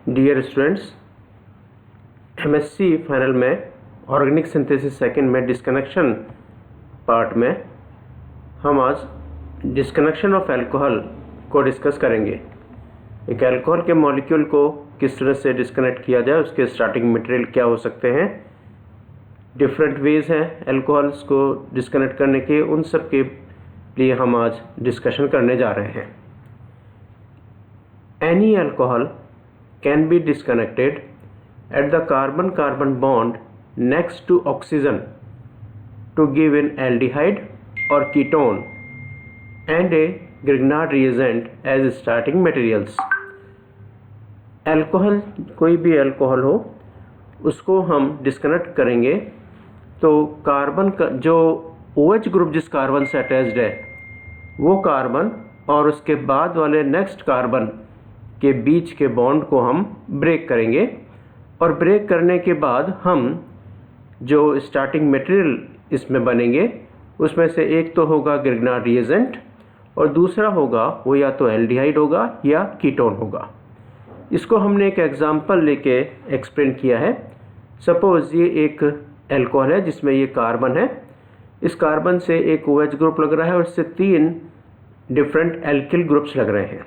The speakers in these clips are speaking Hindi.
डियर स्टूडेंट्स, एमएससी फाइनल में ऑर्गेनिक सिंथेसिस सेकंड में डिस्कनेक्शन पार्ट में हम आज डिस्कनेक्शन ऑफ अल्कोहल को डिस्कस करेंगे। एक अल्कोहल के मॉलिक्यूल को किस तरह से डिस्कनेक्ट किया जाए, उसके स्टार्टिंग मटेरियल क्या हो सकते हैं, डिफरेंट वेज हैं अल्कोहल्स को डिस्कनेक्ट करने के, उन सब के लिए हम आज डिस्कशन करने जा रहे हैं। Any alcohol can be disconnected at the carbon-carbon bond next to oxygen to give an aldehyde or ketone and a Grignard reagent as starting materials। Alcohol, कोई भी अल्कोहल हो, उसको हम डिस्कनेक्ट करेंगे तो कार्बन का जो OH ग्रुप जिस कार्बन से अटैच्ड है वो कार्बन और उसके बाद वाले नेक्स्ट कार्बन के बीच के बॉन्ड को हम ब्रेक करेंगे, और ब्रेक करने के बाद हम जो स्टार्टिंग मटेरियल इसमें बनेंगे उसमें से एक तो होगा ग्रिग्नार्ड रिएजेंट और दूसरा होगा वो या तो एल्डिहाइड होगा या कीटोन होगा। इसको हमने एक एग्जांपल लेके एक्सप्लेन किया है। सपोज ये एक अल्कोहल है जिसमें ये कार्बन है, इस कार्बन से एक OH ग्रुप लग रहा है और इससे 3 डिफरेंट एल्किल ग्रुप्स लग रहे हैं।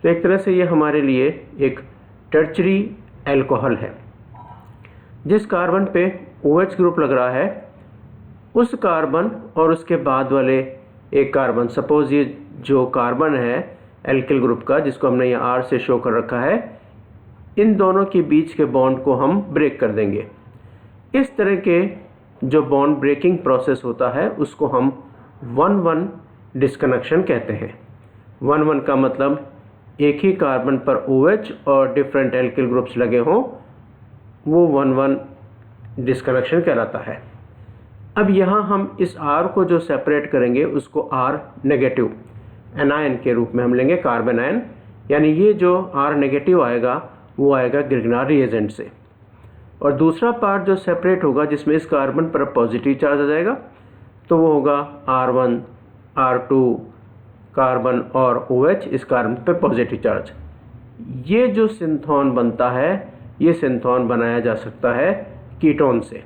तो एक तरह से ये हमारे लिए एक टर्चरी अल्कोहल है। जिस कार्बन पे OH ग्रुप लग रहा है उस कार्बन और उसके बाद वाले एक कार्बन, सपोज ये जो कार्बन है एल्किल ग्रुप का जिसको हमने यहाँ R से शो कर रखा है, इन दोनों के बीच के बॉन्ड को हम ब्रेक कर देंगे। इस तरह के जो बॉन्ड ब्रेकिंग प्रोसेस होता है उसको हम 1-1 डिस्कनेक्शन कहते हैं। 1-1 का मतलब एक ही कार्बन पर OH और डिफरेंट एल्किल ग्रुप्स लगे हों, वो 1-1 डिस्कनेक्शन कहलाता है। अब यहाँ हम इस R को जो सेपरेट करेंगे उसको R नेगेटिव एनायन के रूप में हम लेंगे, कार्बन आयन, यानी ये जो R नेगेटिव आएगा वो आएगा ग्रिग्नार्ड रिएजेंट से। और दूसरा पार्ट जो सेपरेट होगा जिसमें इस कार्बन पर पॉजिटिव चार्ज आ जाएगा तो वो होगा R1 R2 कार्बन और OH, इस कार्बन पे पॉजिटिव चार्ज। ये जो सिंथोन बनता है ये सिंथोन बनाया जा सकता है कीटोन से।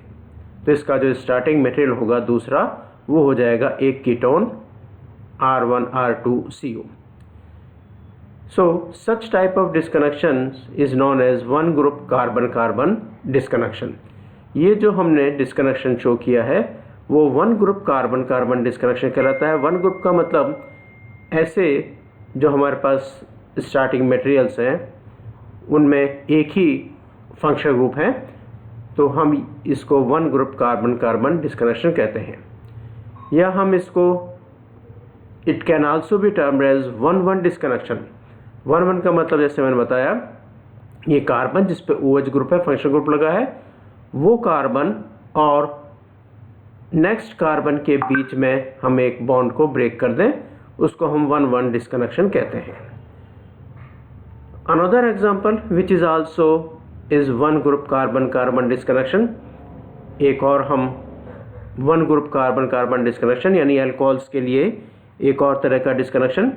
तो इसका जो स्टार्टिंग मटेरियल होगा दूसरा वो हो जाएगा एक ketone R1 R2 CO। So such type of disconnection is known as one group carbon carbon disconnection. ये जो हमने डिस्कनेक्शन शो किया है वो one group carbon carbon disconnection कहलाता है। वन ग्रुप का मतलब ऐसे जो हमारे पास स्टार्टिंग मटेरियल्स हैं उनमें एक ही फंक्शनल ग्रुप है, तो हम इसको one group carbon carbon disconnection कहते हैं। या हम इसको it can also be termed as 1-1 disconnection. 1-1 का मतलब जैसे मैंने बताया, ये कार्बन जिस पे OH ग्रुप है, फंक्शनल ग्रुप लगा है, वो कार्बन और नेक्स्ट कार्बन के बीच में हम एक बॉन्ड को ब्रेक कर दें, उसको हम 1-1 डिस्कनेक्शन कहते हैं। Another example which is also is one group carbon carbon disconnection. एक और हम one group carbon carbon disconnection यानी अल्कोहल्स के लिए एक और तरह का डिस्कनेक्शन।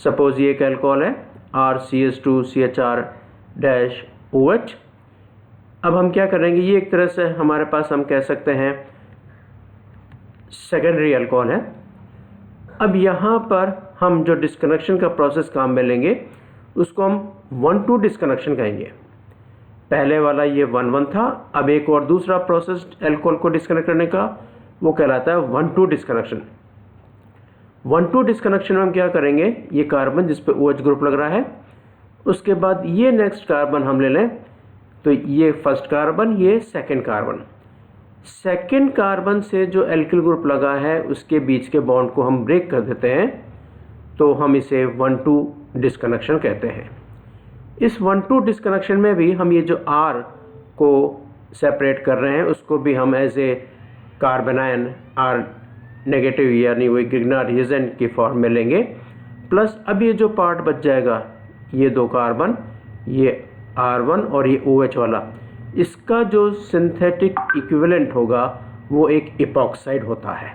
सपोज ये एक अल्कोहल है RCH2CHR-OH। अब हम क्या करेंगे, ये एक तरह से हमारे पास हम कह सकते हैं सेकेंडरी अल्कोहल है। अब यहाँ पर हम जो डिस्कनेक्शन का प्रोसेस काम में लेंगे उसको हम 1-2 डिस्कनेक्शन कहेंगे। पहले वाला ये 1-1 था, अब एक और दूसरा प्रोसेस अल्कोहल को डिस्कनेक्ट करने का वो कहलाता है 1-2 डिस्कनेक्शन। 1-2 डिस्कनेक्शन में हम क्या करेंगे, ये कार्बन जिस पे OH ग्रुप लग रहा है, उसके बाद ये नेक्स्ट कार्बन हम ले लें, तो ये फर्स्ट कार्बन, ये सेकेंड कार्बन। सेकेंड कार्बन से जो एल्किल ग्रुप लगा है उसके बीच के बॉन्ड को हम ब्रेक कर देते हैं, तो हम इसे 1-2 डिस्कनेक्शन कहते हैं। इस 1-2 डिस्कनेक्शन में भी हम ये जो R को सेपरेट कर रहे हैं उसको भी हम as a carbon ion R negative यानी वही ग्रिग्नार्ड रिएजेंट की फॉर्म में लेंगे। प्लस अब ये जो पार्ट बच जाएगा, ये 2 कार्बन, ये R1 और ये OH वाला, इसका जो सिंथेटिक इक्विवेलेंट होगा वो एक इपॉक्साइड होता है।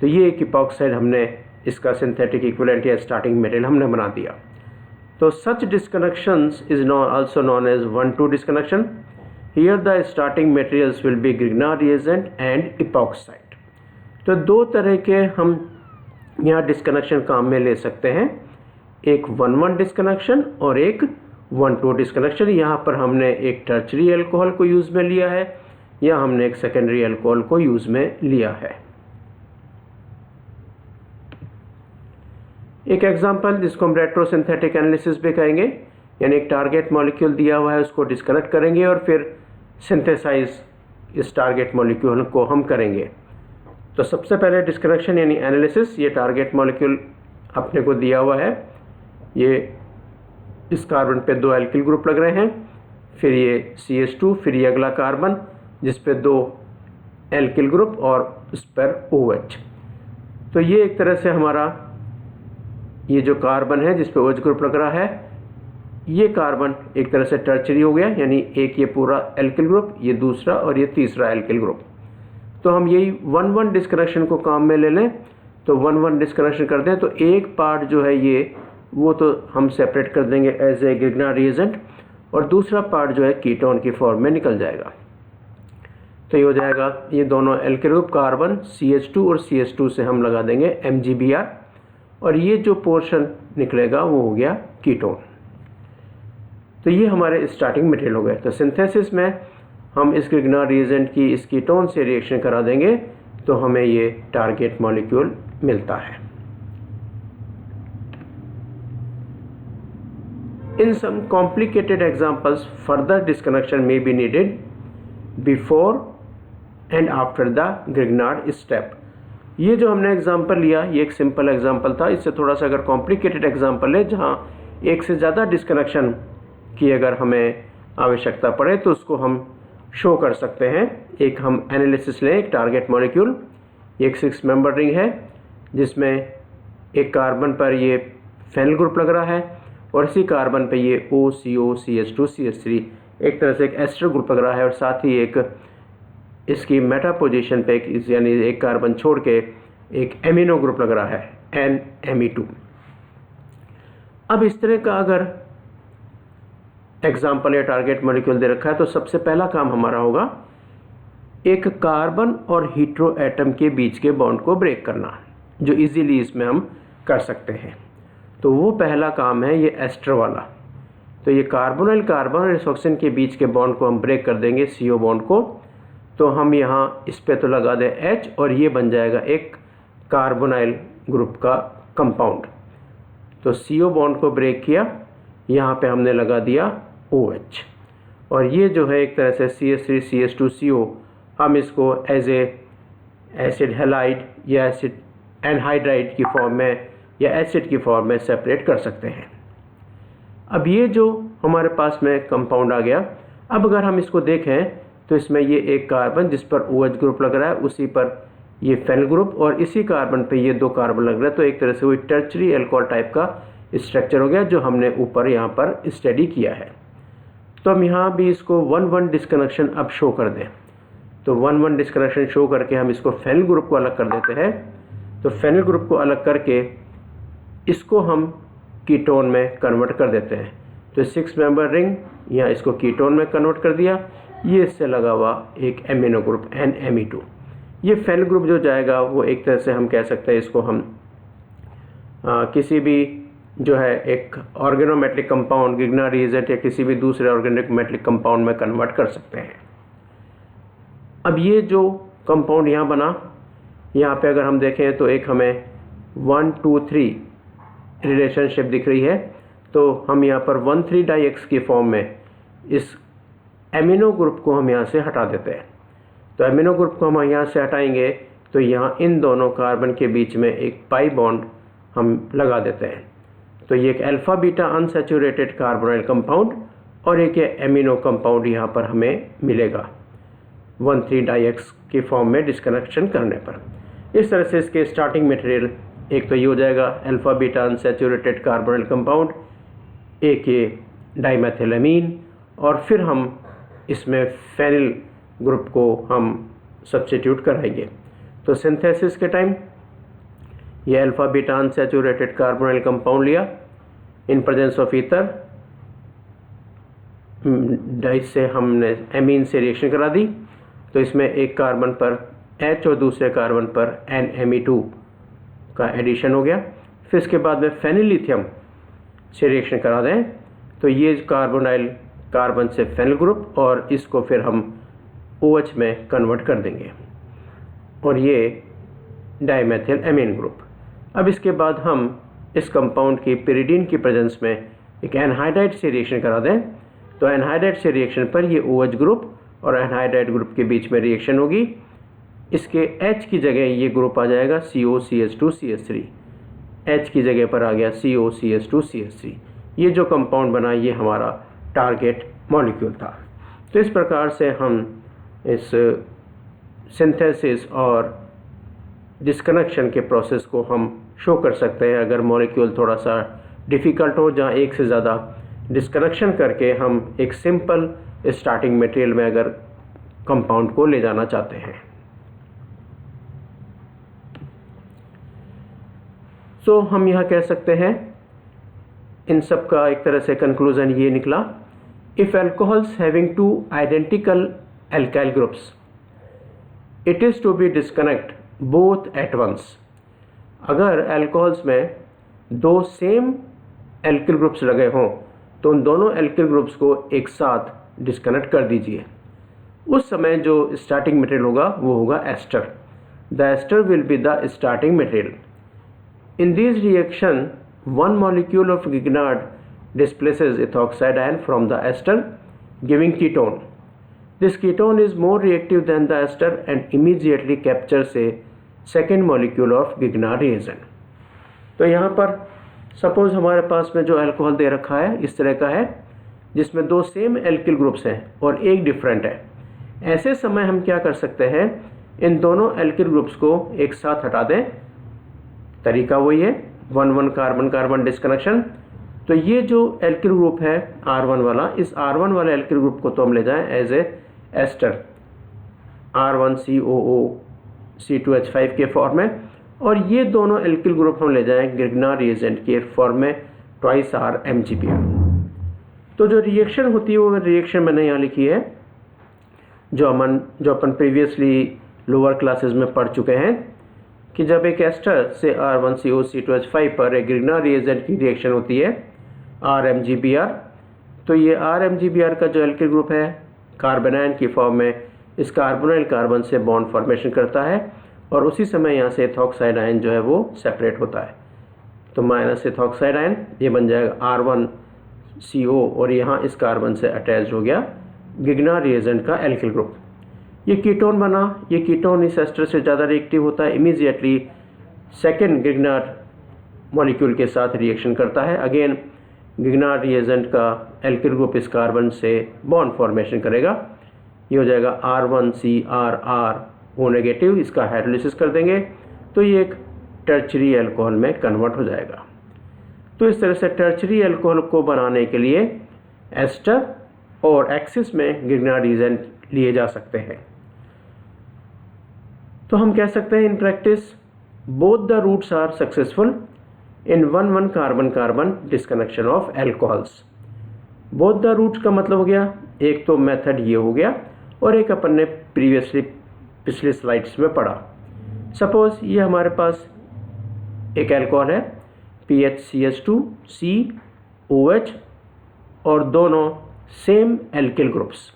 तो ये एक इपॉक्साइड हमने इसका सिंथेटिक इक्विवेलेंट या स्टार्टिंग मटेरियल हमने बना दिया। तो such disconnections is also known as 1,2 disconnection. Here the starting materials will be Grignard reagent and epoxide. तो दो तरह के हम यहाँ डिस्कनेक्शन काम में ले सकते हैं, एक 1,1 डिस्कनेक्शन और एक 1,2 डिस्कनेक्शन। यहाँ पर हमने एक टर्चरी अल्कोहल को यूज़ में लिया है या हमने एक सेकेंडरी अल्कोहल को यूज़ में लिया है। एक एग्जांपल जिसको हम रेट्रोसिंथेटिक एनालिसिस भी कहेंगे, यानी एक टारगेट मॉलिक्यूल दिया हुआ है उसको डिस्कनेक्ट करेंगे और फिर सिंथेसाइज इस टारगेट मॉलिक्यूल को हम करेंगे। तो सबसे पहले डिस्कनेक्शन यानी एनालिसिस, ये टारगेट मॉलिक्यूल अपने को दिया हुआ है, ये इस कार्बन पे 2 एल्किल ग्रुप लग रहे हैं, फिर ये CH2, फिर ये अगला कार्बन जिस पे 2 एल्किल ग्रुप और उस पर OH। तो ये एक तरह से हमारा ये जो कार्बन है जिस पे OH ग्रुप लग रहा है, ये कार्बन एक तरह से टर्चरी हो गया, यानी एक ये पूरा एल्किल ग्रुप, ये दूसरा और ये तीसरा एल्किल ग्रुप। तो हम यही 1,1 डिस्कनेक्शन को काम में ले लें, तो 1,1 डिस्कनेक्शन कर दें तो एक पार्ट जो है ये वो तो हम सेपरेट कर देंगे एज ए ग्रिग्नार्ड रिएजेंट और दूसरा पार्ट जो है कीटोन की फॉर्म में निकल जाएगा। तो ये हो जाएगा, ये दोनों एल्किल ग्रुप कार्बन CH2 और CH2 से हम लगा देंगे MgBr और ये जो पोर्शन निकलेगा वो हो गया कीटोन। तो ये हमारे स्टार्टिंग मटेरियल हो गए। तो सिंथेसिस में हम इस ग्रिग्नार्ड रिएजेंट की इस कीटोन से रिएक्शन करा देंगे तो हमें ये टारगेट मॉलिक्यूल मिलता है। In some complicated examples, further disconnection may be needed before and after the Grignard step. ये जो हमने एग्जांपल लिया ये एक सिंपल एग्जांपल था, इससे थोड़ा सा अगर कॉम्प्लिकेटेड एग्जांपल है जहाँ एक से ज़्यादा डिस्कनेक्शन की अगर हमें आवश्यकता पड़े तो उसको हम शो कर सकते हैं। एक हम एनालिसिस लें, एक टारगेट मॉलिक्यूल, एक 6 मेंबर रिंग है जिसमें एक कार्बन पर ये फेनिल ग्रुप लग रहा है और इसी कार्बन पे ये OCO CH2 CH3 एक तरह से एक एस्टर ग्रुप लग रहा है और साथ ही एक इसकी मेटा पोजीशन पे यानी एक कार्बन छोड़ के एक एमिनो ग्रुप लग रहा है NMe2। अब इस तरह का अगर एग्जाम्पल या टारगेट मॉलिक्यूल दे रखा है तो सबसे पहला काम हमारा होगा एक कार्बन और हीट्रो एटम के बीच के बॉन्ड को ब्रेक करना, जो इजीली इसमें हम कर सकते हैं। तो वो पहला काम है ये एस्टर वाला। तो ये कार्बोनाइल कार्बन और इस ऑक्सीजन के बीच के बॉन्ड को हम ब्रेक कर देंगे CO बॉन्ड को। तो हम यहाँ इस पे तो लगा दें H और ये बन जाएगा एक कार्बोनाइल ग्रुप का कंपाउंड। तो CO बॉन्ड को ब्रेक किया, यहाँ पे हमने लगा दिया OH और ये जो है एक तरह से CH3 CH2 CO हम इसको एज ए एसिड हैलाइड या एसिड एनहाइड्राइड की फॉर्म में या एसिड की फॉर्म में सेपरेट कर सकते हैं। अब ये जो हमारे पास में कंपाउंड आ गया, अब अगर हम इसको देखें तो इसमें ये एक कार्बन जिस पर OH ग्रुप लग रहा है उसी पर ये फेनिल ग्रुप और इसी कार्बन पे ये 2 कार्बन लग रहा है। तो एक तरह से वही टर्चरी अल्कोहल टाइप का स्ट्रक्चर हो गया जो हमने ऊपर यहाँ पर स्टडी किया है। तो हम यहाँ भी इसको 1,1 डिस्कनेक्शन अब शो कर दें। तो 1,1 डिस्कनेक्शन शो करके हम इसको फेनिल ग्रुप को अलग कर देते हैं। तो फेनिल ग्रुप को अलग करके इसको हम कीटोन में कन्वर्ट कर देते हैं। तो 6 मेंबर रिंग यहाँ इसको कीटोन में कन्वर्ट कर दिया, ये इससे लगा हुआ एक एमिनो ग्रुप NMe2। ये फेनिल ग्रुप जो जाएगा वो एक तरह से हम कह सकते हैं इसको हम किसी भी जो है एक ऑर्गेनोमेटलिक कंपाउंड ग्रिग्नार्ड रिएजेंट या किसी भी दूसरे ऑर्गेनोमेटलिक कंपाउंड में कन्वर्ट कर सकते हैं। अब ये जो कंपाउंड यहाँ बना, यहाँ पे अगर हम देखें तो एक हमें 1 2 3 रिलेशनशिप दिख रही है। तो हम यहाँ पर 1,3 डाइएक्स की फॉर्म में इस एमिनो ग्रुप को हम यहाँ से हटा देते हैं। तो एमिनो ग्रुप को हम यहाँ से हटाएंगे तो यहाँ इन दोनों कार्बन के बीच में एक पाई बॉन्ड हम लगा देते हैं। तो ये एक alpha beta unsaturated carbonyl compound और एक एमिनो कंपाउंड यहाँ पर हमें मिलेगा 1,3 डाइएक्स की फॉर्म में डिस्कनेक्शन करने पर। इस तरह से इसके स्टार्टिंग मटेरियल एक तो ये हो जाएगा alpha beta unsaturated carbonyl compound, एक ये डाइमेथिलामीन और फिर हम इसमें फेनिल ग्रुप को हम सब्स्टिट्यूट कराएंगे। तो सिंथेसिस के टाइम ये alpha beta unsaturated carbonyl compound लिया, इन प्रेजेंस ऑफ ईथर इससे हमने एमीन से रिएक्शन करा दी, तो इसमें एक कार्बन पर H और दूसरे कार्बन पर NMe2 का एडिशन हो गया। फिर इसके बाद में फेनिलिथियम से रिएक्शन करा दें तो ये कार्बोनाइल कार्बन से फेनिल ग्रुप, और इसको फिर हम OH में कन्वर्ट कर देंगे और ये डाइमेथिल एमीन ग्रुप। अब इसके बाद हम इस कंपाउंड की पिरिडीन की प्रेजेंस में एक एनहाइड्राइड से रिएक्शन करा दें तो एनहाइड्राइड से रिएक्शन पर ये OH ग्रुप और एनहाइड्राइड ग्रुप के बीच में रिएक्शन होगी। इसके H की जगह ये ग्रुप आ जाएगा COCH2CH3, H की जगह पर आ गया COCH2CH3। ये जो कंपाउंड बना ये हमारा टारगेट मॉलिक्यूल था। तो इस प्रकार से हम इस सिंथेसिस और डिस्कनेक्शन के प्रोसेस को हम शो कर सकते हैं। अगर मॉलिक्यूल थोड़ा सा डिफ़िकल्ट हो, जहाँ एक से ज़्यादा डिस्कनेक्शन करके हम एक सिंपल स्टार्टिंग मटेरियल में अगर कंपाउंड को ले जाना चाहते हैं। सो हम यहाँ कह सकते हैं इन सब का एक तरह से कंक्लूजन ये निकला, if alcohols having two identical alkyl groups it is to be disconnect both at once. अगर एल्कोहल्स में दो सेम एल्किल ग्रुप्स लगे हों तो उन दोनों एल्किल ग्रुप्स को एक साथ डिस्कनेक्ट कर दीजिए। उस समय जो स्टार्टिंग मटेरियल होगा वो होगा ester. The ester will be the starting material. In this reaction one molecule of Grignard displaces ethoxide ion from the ester giving ketone. This ketone is more reactive than the ester and immediately captures a second molecule of Grignard reagent. तो यहाँ पर सपोज हमारे पास में जो अल्कोहल दे रखा है इस तरह का है जिसमें दो सेम एल्किल ग्रुप्स हैं और एक डिफरेंट है। ऐसे समय हम क्या कर सकते हैं, इन दोनों एल्किल ग्रुप्स को एक साथ हटा दें। तरीका वही है 1,1 कार्बन कार्बन डिस्कनेक्शन। तो ये जो एल्किल ग्रुप है R1 वाला, इस R1 वाले एल्किल ग्रुप को तो हम ले जाएं एज ए एस्टर R1COO C2H5 के फॉर्म में, और ये दोनों एल्किल ग्रुप हम ले जाएं ग्रिग्नार्ड रिएजेंट के फॉर्म में 2R MgBr। तो जो रिएक्शन होती है वो रिएक्शन मैंने यहाँ लिखी है जो अपन प्रीवियसली लोअर क्लासेस में पढ़ चुके हैं कि जब एक एस्टर से R1COC2H5 पर एक ग्रिग्नार्ड रिएजेंट की रिएक्शन होती है RMgBr, तो ये RMgBr का जो एल्किल ग्रुप है कार्बोनाइन की फॉर्म में इस कार्बोनाइल कार्बन से बॉन्ड फॉर्मेशन करता है और उसी समय यहाँ से एथॉक्साइड आयन जो है वो सेपरेट होता है। तो माइनस एथॉक्साइड आयन ये बन जाएगा R1CO और यहाँ इस कार्बन से अटैच हो गया ग्रिग्नार्ड रिएजेंट का एल्किल ग्रुप। ये कीटोन बना। ये कीटोन इस एस्टर से ज़्यादा रिएक्टिव होता है, इमीडिएटली सेकेंड ग्रिग्नार्ड मॉलिक्यूल के साथ रिएक्शन करता है। अगेन ग्रिग्नार्ड रिएजेंट का एल्किल ग्रुप इस कार्बन से बॉन्ड फॉर्मेशन करेगा। ये हो जाएगा R1CRR O नेगेटिव। इसका हाइड्रोलिसिस कर देंगे तो ये एक टर्चरी अल्कोहल में कन्वर्ट हो जाएगा। तो इस तरह से टर्चरी अल्कोहल को बनाने के लिए एस्टर और एक्सिस में ग्रिग्नार्ड रिएजेंट लिए जा सकते हैं। तो हम कह सकते हैं in practice both the routes are successful in 1,1 carbon carbon disconnection of alcohols. Both the routes का मतलब हो गया एक तो मेथड ये हो गया और एक अपन ने पिछली स्लाइड्स में पढ़ा। सपोज ये हमारे पास एक एल्कोहल है PHCH2COH और दोनों सेम एल्किल ग्रुप्स।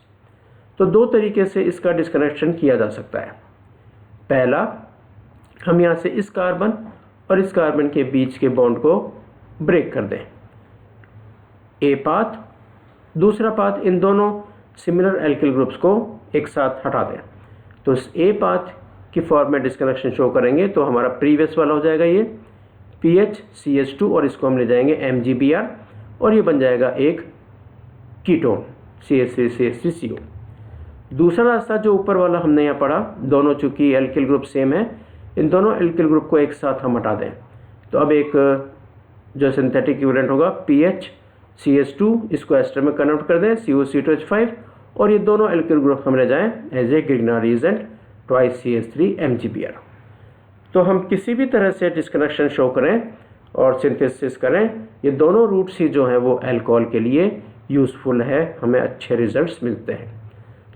तो दो तरीके से इसका डिस्कनेक्शन किया जा सकता है। पहला, हम यहाँ से इस कार्बन और इस कार्बन के बीच के बॉन्ड को ब्रेक कर दें, ए पाथ। दूसरा पाथ, इन दोनों सिमिलर एल्किल ग्रुप्स को एक साथ हटा दें। तो इस ए पाथ की फॉर्म में डिस्कनेक्शन शो करेंगे तो हमारा प्रीवियस वाला हो जाएगा ये PHCH2 और इसको हम ले जाएंगे MgBr और ये बन जाएगा एक कीटोन CH3CH3CO। दूसरा रास्ता जो ऊपर वाला हमने यहाँ पढ़ा, दोनों चूंकि एल्किल ग्रुप सेम है, इन दोनों एल्किल ग्रुप को एक साथ हम हटा दें तो अब एक जो सिंथेटिक इक्विवेलेंट होगा PHCH2, इसको एस्टर में कन्वर्ट कर दें COC2H5 और ये दोनों एल्किल ग्रुप हम ले जाएं as a Grignard reagent 2CH3 MgBr। तो हम किसी भी तरह से डिस्कनेक्शन शो करें और सिंथेसिस करें। ये दोनों रूट्स ही जो हैं वो अल्कोहल के लिए यूज़फुल है, हमें अच्छे रिजल्ट्स मिलते हैं।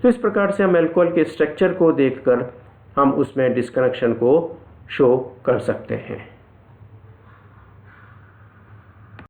तो इस प्रकार से हम अल्कोहल के स्ट्रक्चर को देखकर हम उसमें डिस्कनेक्शन को शो कर सकते हैं।